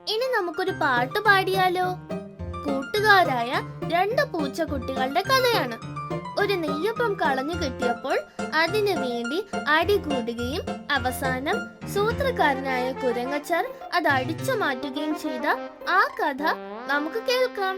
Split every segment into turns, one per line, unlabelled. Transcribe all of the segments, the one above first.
ഇനി നമുക്കൊരു പാട്ട് പാടിയാലോ? കൂട്ടുകാരായ രണ്ട് പൂച്ചക്കുട്ടികളുടെ കഥയാണ്. ഒരു നെയ്യപ്പം കളഞ്ഞു കിട്ടിയപ്പോൾ അതിനു വേണ്ടി അടികൂടുകയും അവസാനം സൂത്രക്കാരനായ കുരങ്ങച്ചാർ അത് അടിച്ചു മാറ്റുകയും ചെയ്ത ആ കഥ നമുക്ക് കേൾക്കാം.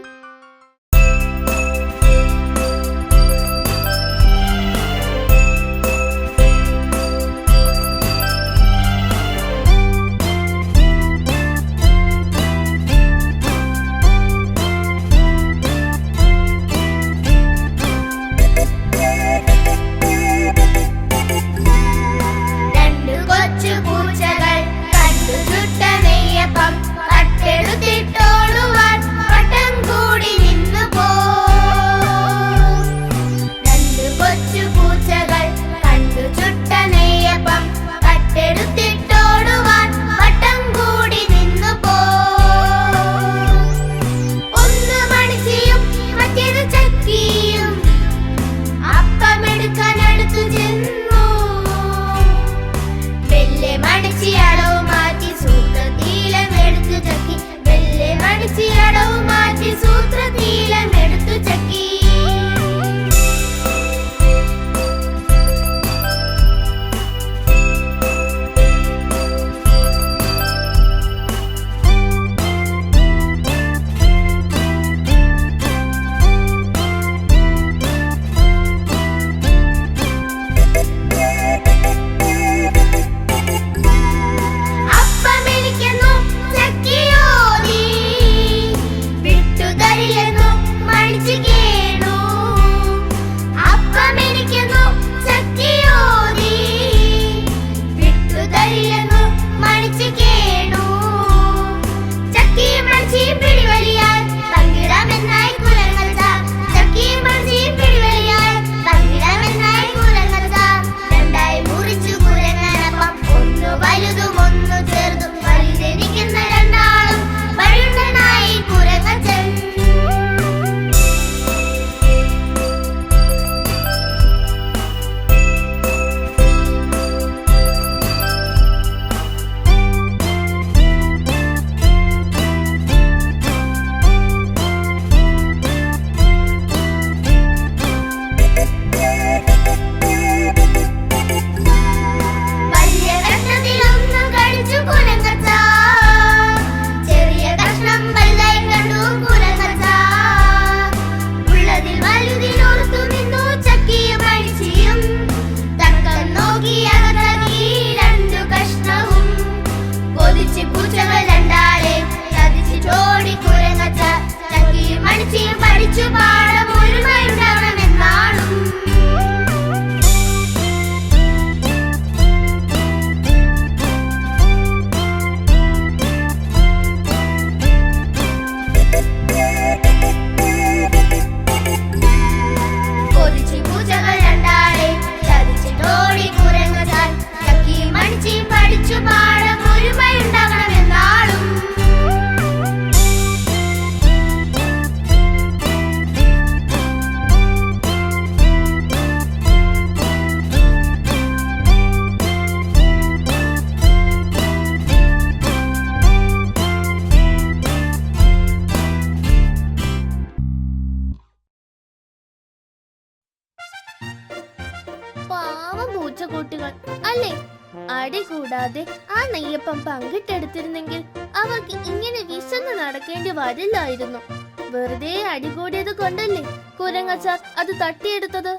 പാവം പൂച്ചക്കൂട്ടുകൾ അല്ലേ? അടി കൂടാതെ ആ നെയ്യപ്പം പങ്കിട്ടെടുത്തിരുന്നെങ്കിൽ അവർക്ക് ഇങ്ങനെ വിശന്ന് നടക്കേണ്ടി വരില്ലായിരുന്നു. വെറുതെ അടികൂടിയത് കൊണ്ടല്ലേ കുരങ്ങച്ചാർ അത് തട്ടിയെടുത്തത്.